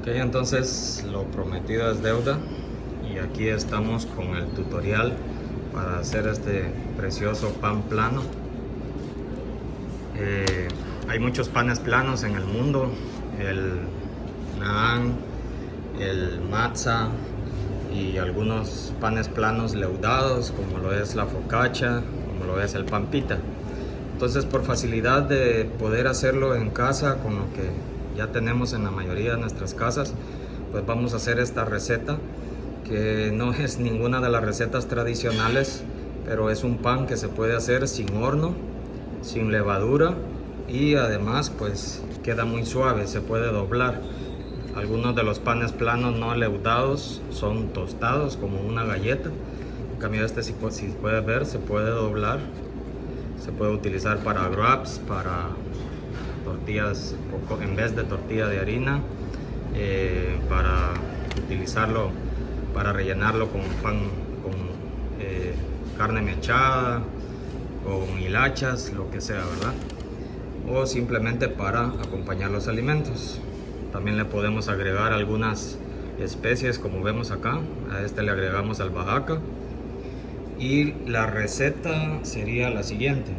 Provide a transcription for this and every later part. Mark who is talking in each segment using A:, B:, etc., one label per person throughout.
A: Ok, entonces lo prometido es deuda y aquí estamos con el tutorial para hacer este precioso pan plano. Hay muchos panes planos en el mundo, el naan, el matzah y algunos panes planos leudados como lo es la focaccia, como lo es el pan pita. Entonces, por facilidad de poder hacerlo en casa con lo que ya tenemos en la mayoría de nuestras casas, pues vamos a hacer esta receta que no es ninguna de las recetas tradicionales, pero es un pan que se puede hacer sin horno, sin levadura y además pues queda muy suave, se puede doblar. Algunos de los panes planos no leudados son tostados como una galleta. En cambio este, si puedes ver, se puede doblar. Se puede utilizar para wraps, para tortillas, en vez de tortilla de harina, para utilizarlo, para rellenarlo con pan, con carne mechada, con hilachas, lo que sea, ¿verdad? O simplemente para acompañar los alimentos. También le podemos agregar algunas especies como vemos acá. A este le agregamos albahaca. Y la receta sería la siguiente.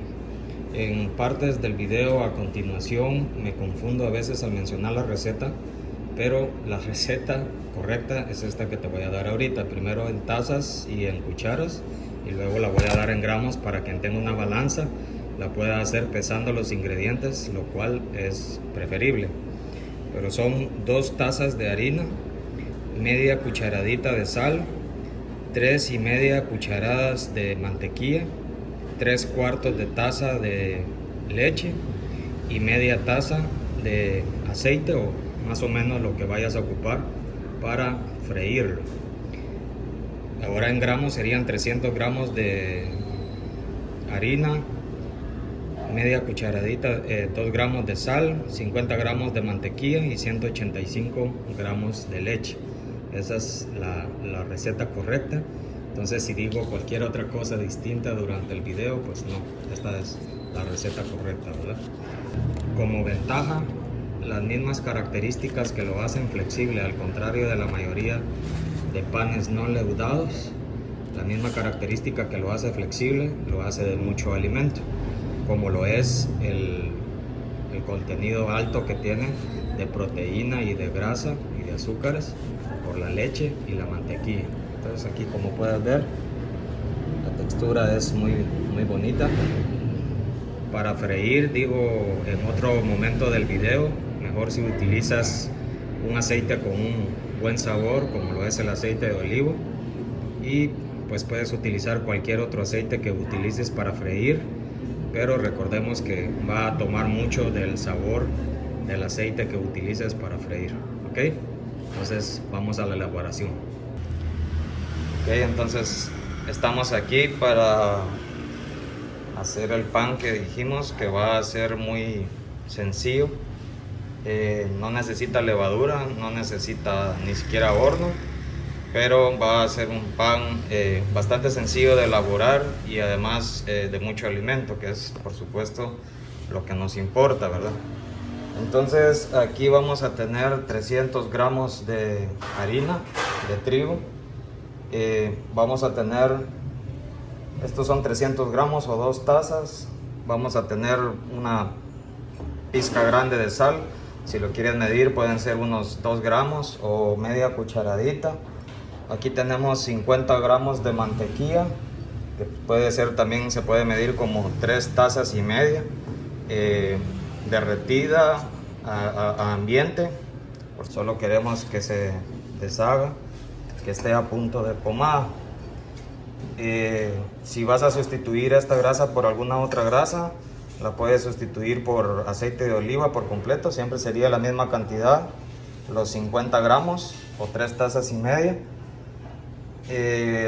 A: En partes del video a continuación me confundo a veces al mencionar la receta, pero la receta correcta es esta que te voy a dar ahorita. Primero en tazas y en cucharas y luego la voy a dar en gramos para quien tenga una balanza la pueda hacer pesando los ingredientes, lo cual es preferible. Pero son 2 tazas de harina, media cucharadita de sal, 3,5 cucharadas de mantequilla, 3/4 de taza de leche y media taza de aceite, o más o menos lo que vayas a ocupar para freírlo. Ahora en gramos serían 300 gramos de harina, media cucharadita, 2 gramos de sal, 50 gramos de mantequilla y 185 gramos de leche. Esa es la receta correcta. Entonces, si digo cualquier otra cosa distinta durante el video, pues no, esta es la receta correcta, ¿verdad? Como ventaja, las mismas características que lo hacen flexible, al contrario de la mayoría de panes no leudados, la misma característica que lo hace flexible, lo hace de mucho alimento, como lo es el contenido alto que tiene de proteína y de grasa y de azúcares por la leche y la mantequilla. Entonces aquí, como puedes ver, la textura es muy bonita. Para freír, digo, en otro momento del video, mejor si utilizas un aceite con un buen sabor como lo es el aceite de olivo, y pues puedes utilizar cualquier otro aceite que utilices para freír, pero recordemos que va a tomar mucho del sabor del aceite que utilices para freír, ¿ok? Entonces vamos a la elaboración. Ok, entonces estamos aquí para hacer el pan que dijimos que va a ser muy sencillo. No necesita levadura, no necesita ni siquiera horno, pero va a ser un pan bastante sencillo de elaborar y además de mucho alimento, que es por supuesto lo que nos importa, ¿verdad? Entonces aquí vamos a tener 300 gramos de harina de trigo. Vamos a tener, estos son 300 gramos o 2 tazas. Vamos a tener una pizca grande de sal. Si lo quieres medir pueden ser unos 2 gramos o media cucharadita. Aquí tenemos 50 gramos de mantequilla, que puede ser, también se puede medir como 3 tazas y media, derretida a ambiente, por solo queremos que se deshaga, que esté a punto de pomada. Si vas a sustituir esta grasa por alguna otra grasa, la puedes sustituir por aceite de oliva por completo, siempre sería la misma cantidad, los 50 gramos o 3 tazas y media.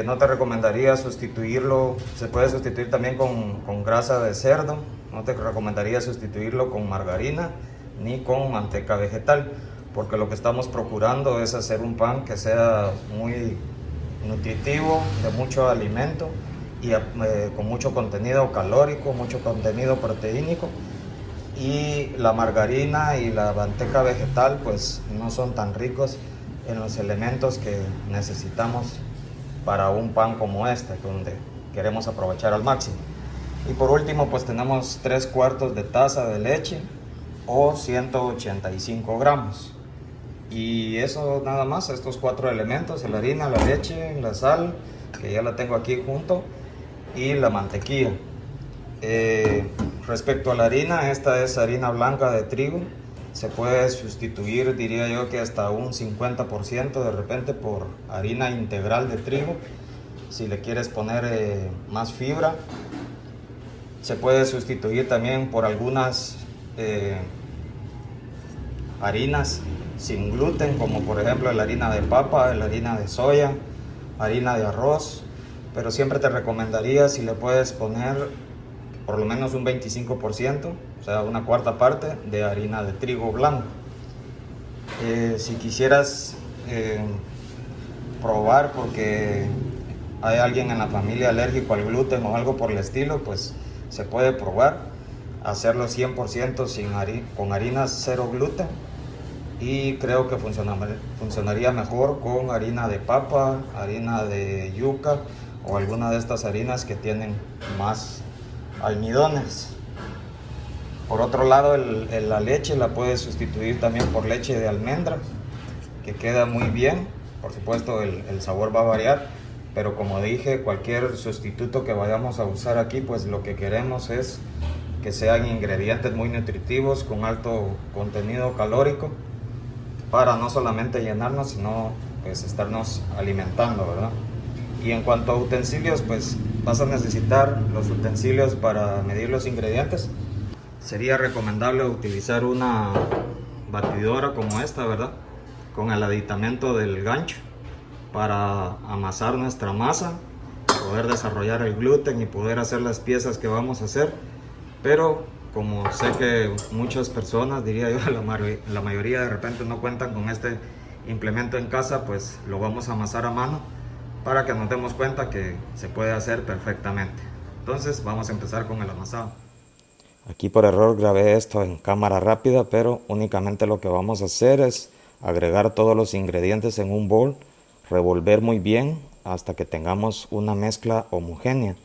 A: No te recomendaría sustituirlo, se puede sustituir también con grasa de cerdo, no te recomendaría sustituirlo con margarina ni con manteca vegetal, porque lo que estamos procurando es hacer un pan que sea muy nutritivo, de mucho alimento y con mucho contenido calórico, mucho contenido proteínico, y la margarina y la manteca vegetal pues no son tan ricos en los elementos que necesitamos para un pan como este, donde queremos aprovechar al máximo. Y por último pues tenemos 3/4 de taza de leche o 185 gramos. Y eso nada más, estos 4 elementos: la harina, la leche, la sal, que ya la tengo aquí junto, y la mantequilla. Respecto a la harina, esta es harina blanca de trigo. Se puede sustituir, diría yo, que hasta un 50% de repente por harina integral de trigo. Si le quieres poner más fibra, se puede sustituir también por algunas harinas sin gluten, como por ejemplo la harina de papa, la harina de soya, harina de arroz. Pero siempre te recomendaría, si le puedes poner por lo menos un 25%, o sea, una cuarta parte de harina de trigo blanco. Si quisieras probar porque hay alguien en la familia alérgico al gluten o algo por el estilo, pues se puede probar hacerlo 100% con harinas cero gluten, y creo que funcionaría mejor con harina de papa, harina de yuca o alguna de estas harinas que tienen más almidones. Por otro lado, la leche la puedes sustituir también por leche de almendra, que queda muy bien. Por supuesto el sabor va a variar, pero como dije, cualquier sustituto que vayamos a usar aquí, pues lo que queremos es que sean ingredientes muy nutritivos, con alto contenido calórico, para no solamente llenarnos, sino pues estarnos alimentando, ¿verdad? Y en cuanto a utensilios, pues vas a necesitar los utensilios para medir los ingredientes. Sería recomendable utilizar una batidora como esta, ¿verdad? Con el aditamento del gancho para amasar nuestra masa, poder desarrollar el gluten y poder hacer las piezas que vamos a hacer. Pero como sé que muchas personas, diría yo, la mayoría de repente no cuentan con este implemento en casa, pues lo vamos a amasar a mano para que nos demos cuenta que se puede hacer perfectamente. Entonces vamos a empezar con el amasado. Aquí por error grabé esto en cámara rápida, pero únicamente lo que vamos a hacer es agregar todos los ingredientes en un bol, revolver muy bien hasta que tengamos una mezcla homogénea.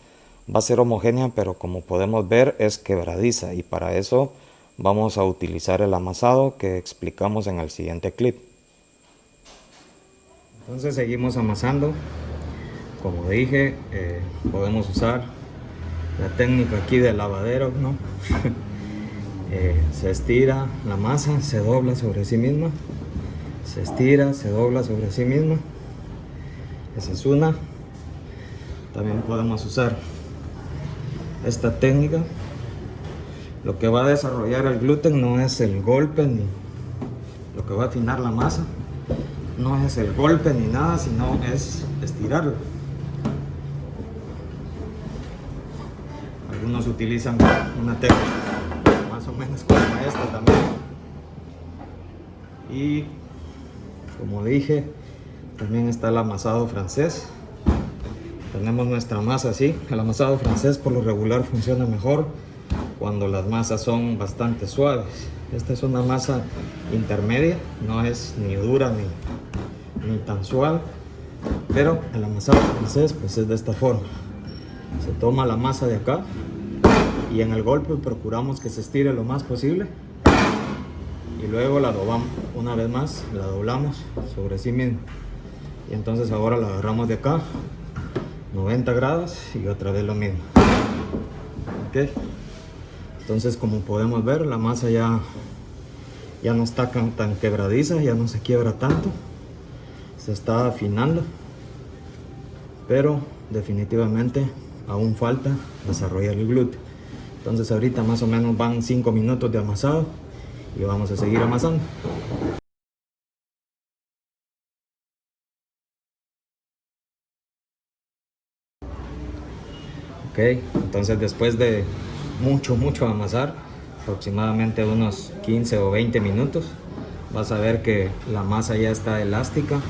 A: Va a ser homogénea, pero como podemos ver es quebradiza, y para eso vamos a utilizar el amasado que explicamos en el siguiente clip. Entonces seguimos amasando. Como dije, podemos usar la técnica aquí del lavadero, ¿no? Se estira la masa, se dobla sobre sí misma, se estira, se dobla sobre sí misma. Esa es una. También podemos usar esta técnica. Lo que va a desarrollar el gluten no es el golpe, ni lo que va a afinar la masa, no es el golpe ni nada, sino es estirarlo. Algunos utilizan una técnica más o menos como esta también. Y como dije, también está el amasado francés. Tenemos nuestra masa así. El amasado francés por lo regular funciona mejor cuando las masas son bastante suaves. Esta es una masa intermedia, no es ni dura ni tan suave, pero el amasado francés pues es de esta forma. Se toma la masa de acá y en el golpe procuramos que se estire lo más posible, y luego la doblamos una vez más, la doblamos sobre sí mismo, y entonces ahora la agarramos de acá 90 grados y otra vez lo mismo. ¿Okay? Entonces, como podemos ver, la masa ya no está tan quebradiza, ya no se quiebra tanto, se está afinando, pero definitivamente aún falta desarrollar el gluten. Entonces ahorita más o menos van 5 minutos de amasado y vamos a seguir amasando. Ok, entonces después de mucho amasar, aproximadamente unos 15 o 20 minutos, vas a ver que la masa ya está elástica,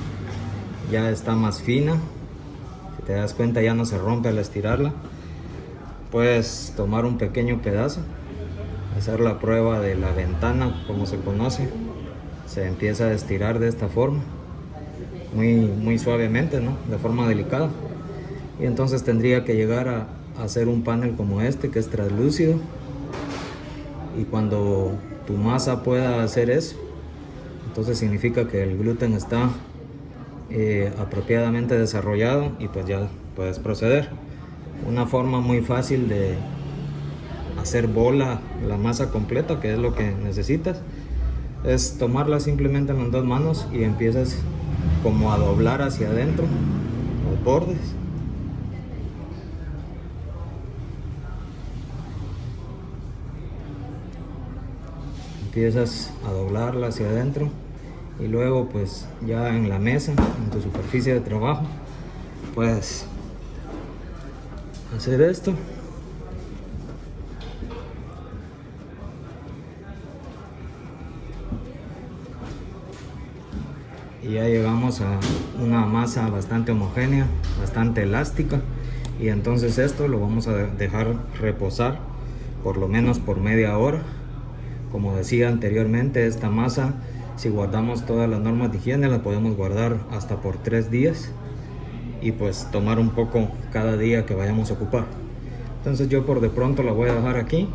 A: ya está más fina. Si te das cuenta, ya no se rompe al estirarla. Puedes tomar un pequeño pedazo hacer la prueba de la ventana, como se conoce. Se empieza a estirar de esta forma, muy suavemente, ¿no? De forma delicada. Y entonces tendría que llegar a hacer un panel como este, que es translúcido. Y cuando tu masa pueda hacer eso, entonces significa que el gluten está apropiadamente desarrollado y pues ya puedes proceder. Una forma muy fácil de hacer bola la masa completa, que es lo que necesitas, es tomarla simplemente en las dos manos y empiezas como a doblar hacia adentro los bordes. Empiezas a doblarla hacia adentro y luego pues ya en la mesa, en tu superficie de trabajo, puedes hacer esto. Y ya llegamos a una masa bastante homogénea, bastante elástica, y entonces esto lo vamos a dejar reposar por lo menos por media hora. Como decía anteriormente, esta masa, si guardamos todas las normas de higiene, la podemos guardar hasta por 3 días y pues tomar un poco cada día que vayamos a ocupar. Entonces yo por de pronto la voy a dejar aquí,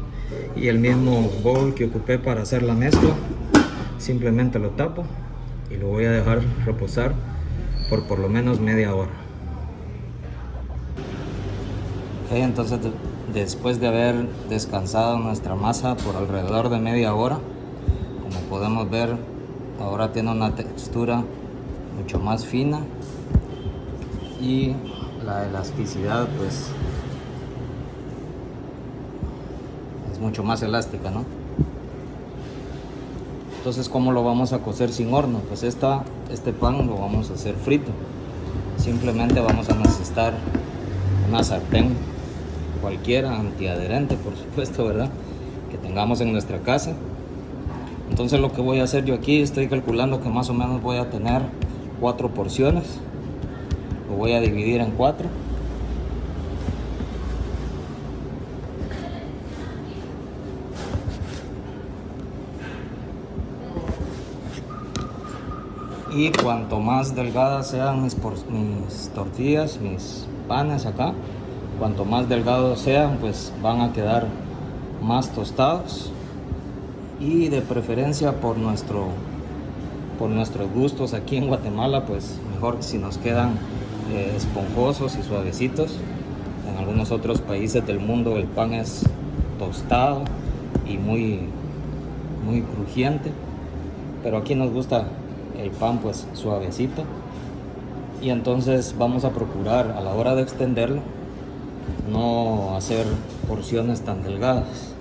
A: y el mismo bowl que ocupé para hacer la mezcla simplemente lo tapo y lo voy a dejar reposar por lo menos media hora. Entonces después de haber descansado nuestra masa por alrededor de media hora, como podemos ver, ahora tiene una textura mucho más fina y la elasticidad pues es mucho más elástica, ¿no? Entonces, ¿cómo lo vamos a cocer sin horno? Pues este pan lo vamos a hacer frito. Simplemente vamos a necesitar una sartén cualquiera, antiadherente por supuesto, ¿verdad? Que tengamos en nuestra casa. Entonces lo que voy a hacer yo aquí, estoy calculando que más o menos voy a tener 4 porciones. Lo voy a dividir en 4. Y cuanto más delgadas sean mis tortillas, mis panes acá, cuanto más delgados sean, pues van a quedar más tostados, y de preferencia por nuestros gustos aquí en Guatemala, pues mejor si nos quedan esponjosos y suavecitos. En algunos otros países del mundo el pan es tostado y muy crujiente, pero aquí nos gusta el pan pues suavecito, y entonces vamos a procurar a la hora de extenderlo no hacer porciones tan delgadas.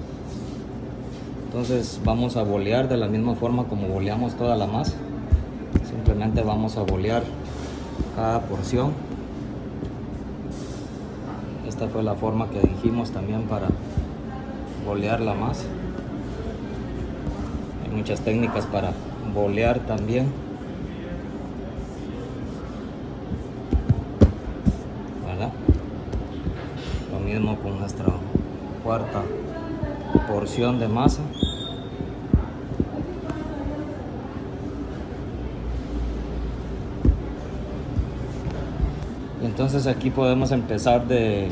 A: Entonces vamos a bolear de la misma forma como boleamos toda la masa. Simplemente vamos a bolear cada porción. Esta fue la forma que dijimos también para bolear la masa. Hay muchas técnicas para bolear también, ¿verdad? Lo mismo con nuestra cuarta porción de masa. Y entonces aquí podemos empezar de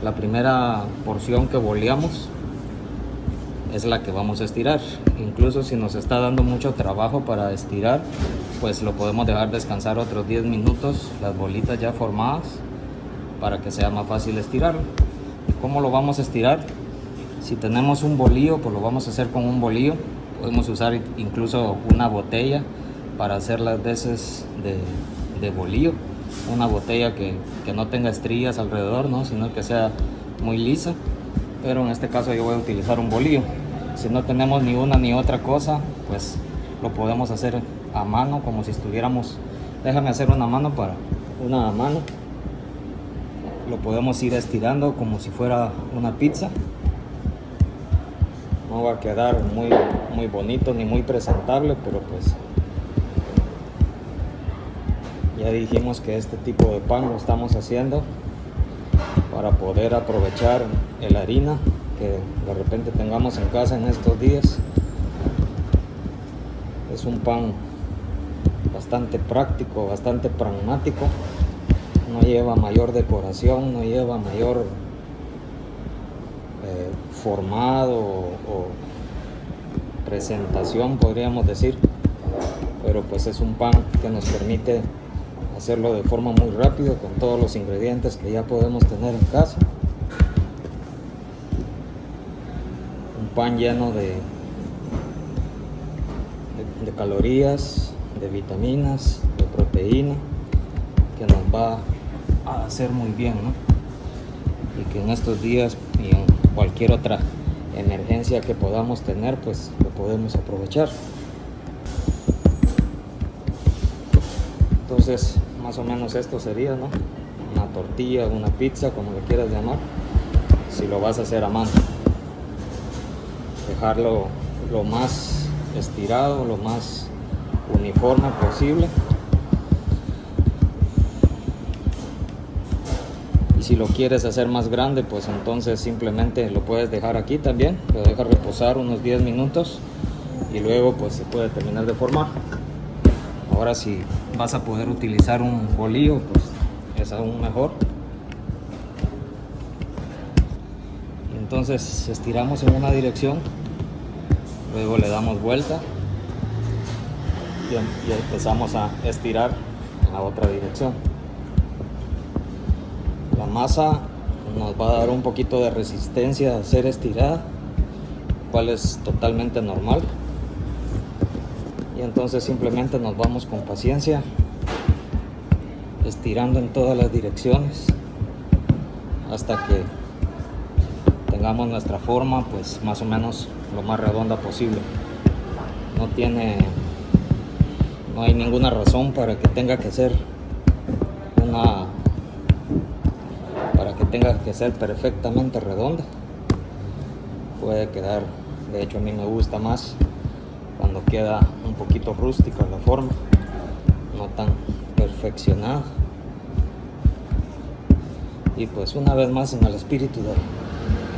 A: la primera porción que boleamos, es la que vamos a estirar. Incluso si nos está dando mucho trabajo para estirar, pues lo podemos dejar descansar otros 10 minutos, las bolitas ya formadas, para que sea más fácil estirarlo. ¿Cómo lo vamos a estirar? Si tenemos un bolillo, pues lo vamos a hacer con un bolillo. Podemos usar incluso una botella para hacer las veces de bolillo. Una botella que no tenga estrías alrededor, ¿no? Sino que sea muy lisa. Pero en este caso yo voy a utilizar un bolillo. Si no tenemos ni una ni otra cosa, pues lo podemos hacer a mano, como si estuviéramos... Déjame hacer una mano para una mano. Lo podemos ir estirando como si fuera una pizza. No va a quedar muy bonito ni muy presentable, pero pues ya dijimos que este tipo de pan lo estamos haciendo para poder aprovechar la harina que de repente tengamos en casa en estos días. Es un pan bastante práctico, bastante pragmático, no lleva mayor decoración, no lleva mayor formado o presentación, podríamos decir, pero pues es un pan que nos permite hacerlo de forma muy rápida con todos los ingredientes que ya podemos tener en casa. Un pan lleno de calorías, de vitaminas, de proteína, que nos va a hacer muy bien, ¿no? Y que en estos días y en cualquier otra emergencia que podamos tener, pues lo podemos aprovechar. Entonces, más o menos esto sería, ¿no? Una tortilla, una pizza, como le quieras llamar, si lo vas a hacer a mano. Dejarlo lo más estirado, lo más uniforme posible. Y si lo quieres hacer más grande, pues entonces simplemente lo puedes dejar aquí también, lo dejas reposar unos 10 minutos y luego pues se puede terminar de formar. Ahora si vas a poder utilizar un bolillo, pues es aún mejor. Entonces estiramos en una dirección, luego le damos vuelta y empezamos a estirar en la otra dirección. La masa nos va a dar un poquito de resistencia a ser estirada, lo cual es totalmente normal. Y entonces simplemente nos vamos con paciencia, estirando en todas las direcciones hasta que tengamos nuestra forma pues más o menos lo más redonda posible. No hay ninguna razón para que tenga que ser perfectamente redonda. Puede quedar, de hecho a mí me gusta más cuando queda un poquito rústica la forma, no tan perfeccionada. Y pues una vez más, en el espíritu de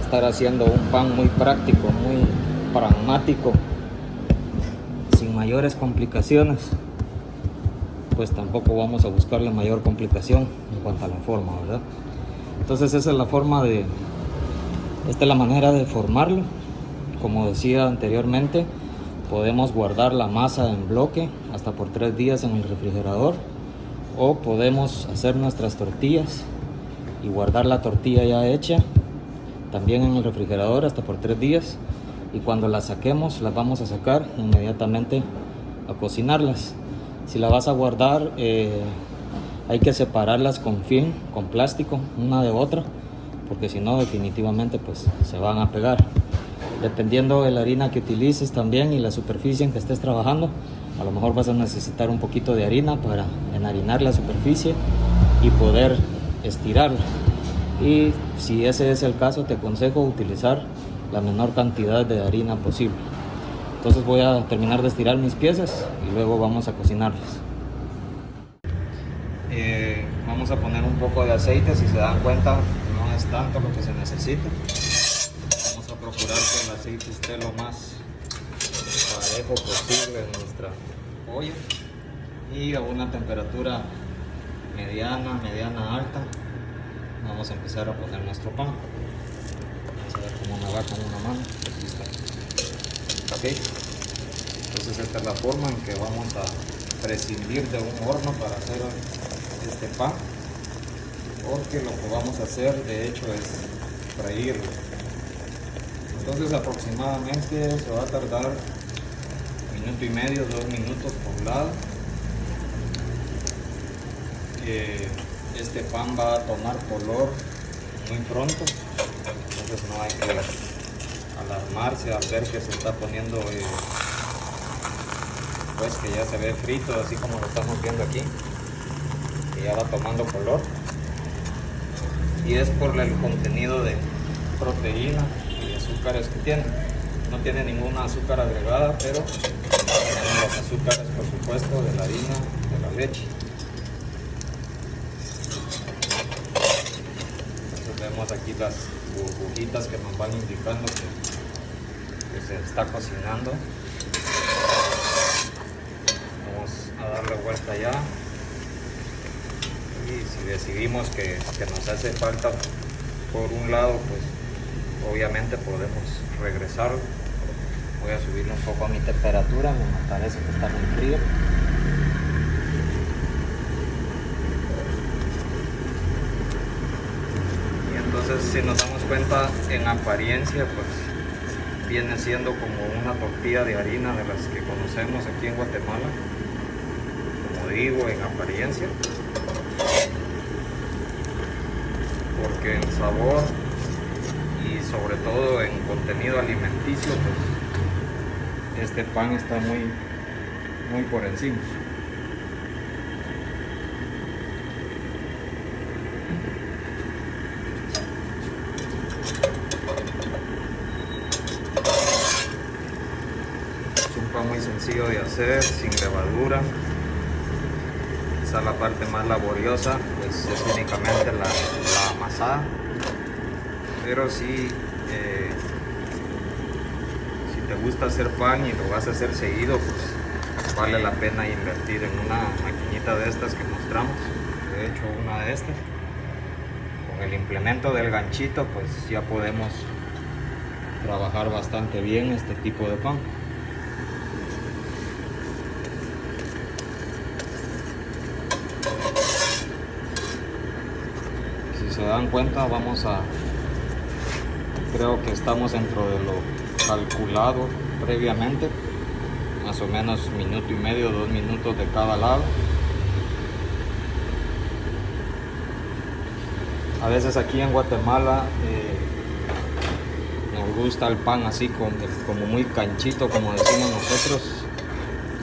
A: estar haciendo un pan muy práctico, muy pragmático, sin mayores complicaciones, pues tampoco vamos a buscarle mayor complicación en cuanto a la forma, ¿verdad? Entonces esa es la forma esta es la manera de formarlo. Como decía anteriormente, podemos guardar la masa en bloque hasta por 3 días en el refrigerador, o podemos hacer nuestras tortillas y guardar la tortilla ya hecha también en el refrigerador hasta por 3 días, y cuando las saquemos las vamos a sacar inmediatamente a cocinarlas. Si la vas a guardar, hay que separarlas con film, con plástico, una de otra, porque si no definitivamente pues se van a pegar. Dependiendo de la harina que utilices también y la superficie en que estés trabajando, a lo mejor vas a necesitar un poquito de harina para enharinar la superficie y poder estirarla. Y si ese es el caso, te aconsejo utilizar la menor cantidad de harina posible. Entonces voy a terminar de estirar mis piezas y luego vamos a cocinarlas. Vamos a poner un poco de aceite. Si se dan cuenta, no es tanto lo que se necesita. Vamos a procurar que el aceite esté lo más parejo posible en nuestra olla y a una temperatura mediana alta. Vamos a empezar a poner nuestro pan. Vamos a ver cómo me va con una mano. Aquí está. Ok, entonces esta es la forma en que vamos a prescindir de un horno para hacer este pan, porque lo que vamos a hacer de hecho es freírlo. Entonces aproximadamente se va a tardar 1,5 minutos, 2 minutos por lado. Este pan va a tomar color muy pronto, entonces no hay que alarmarse al ver que se está poniendo pues que ya se ve frito, así como lo estamos viendo aquí, que ya va tomando color, y es por el contenido de proteína y azúcares que tiene. No tiene ninguna azúcar agregada, pero tiene los azúcares, por supuesto, de la harina, de la leche. Entonces vemos aquí las burbujitas que nos van indicando que se está cocinando. Vamos a darle vuelta ya, y si decidimos que nos hace falta por un lado, pues obviamente podemos regresar. Voy a subirle un poco a mi temperatura, me parece que está muy frío. Y entonces, si nos damos cuenta, en apariencia pues viene siendo como una tortilla de harina de las que conocemos aquí en Guatemala, como digo, en apariencia, porque en sabor y sobre todo en contenido alimenticio, pues este pan está muy por encima. Es un pan muy sencillo de hacer, sin levadura. Esa es la parte más laboriosa, pues es únicamente la amasada. Pero si te gusta hacer pan y lo vas a hacer seguido, pues vale la pena invertir en una maquinita de estas que mostramos. De hecho, una de estas, con el implemento del ganchito, pues ya podemos trabajar bastante bien este tipo de pan. Si se dan cuenta, creo que estamos dentro de lo calculado previamente, más o menos 1 minuto y medio, 2 minutos de cada lado. A veces aquí en Guatemala nos gusta el pan así como muy canchito, como decimos nosotros,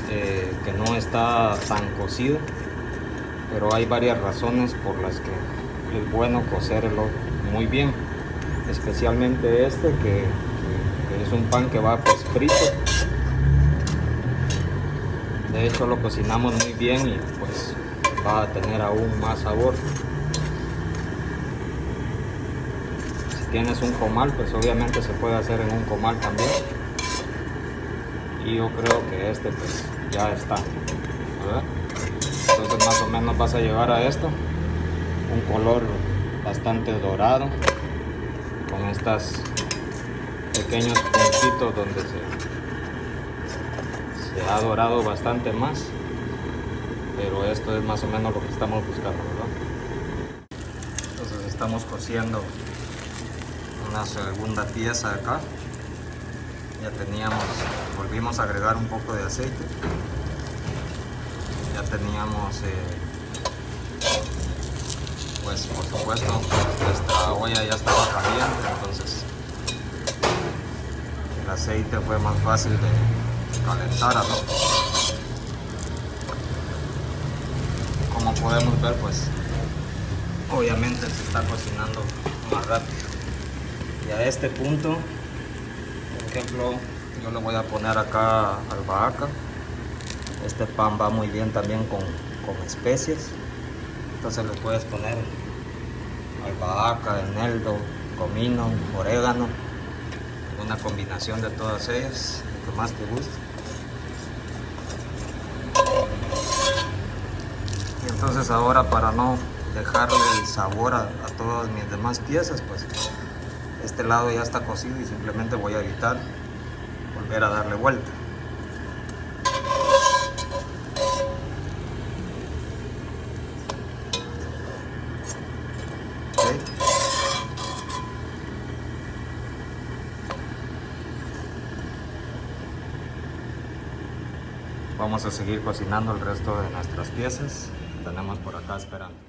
A: que no está tan cocido, pero hay varias razones por las que es bueno cocerlo muy bien, especialmente este que es un pan que va pues frito. De hecho lo cocinamos muy bien y pues va a tener aún más sabor. Si tienes un comal, pues obviamente se puede hacer en un comal también, y yo creo que este pues ya está, ¿verdad? Entonces más o menos vas a llevar a esto un color bastante dorado, con estas pequeños puntitos donde se ha dorado bastante más, pero esto es más o menos lo que estamos buscando, ¿verdad? Entonces estamos cociendo una segunda pieza acá. Ya volvimos a agregar un poco de aceite. Ya teníamos pues por supuesto nuestra olla ya estaba caliente, entonces el aceite fue más fácil de calentar, ¿no? Como podemos ver, pues obviamente se está cocinando más rápido. Y a este punto, por ejemplo, yo le voy a poner acá albahaca. Este pan va muy bien también con especias, entonces le puedes poner albahaca, eneldo, comino, orégano, una combinación de todas ellas, lo que más te guste. Y entonces ahora, para no dejarle el sabor a todas mis demás piezas, pues este lado ya está cocido y simplemente voy a evitar volver a darle vuelta. Okay. Vamos a seguir cocinando el resto de nuestras piezas que tenemos por acá esperando.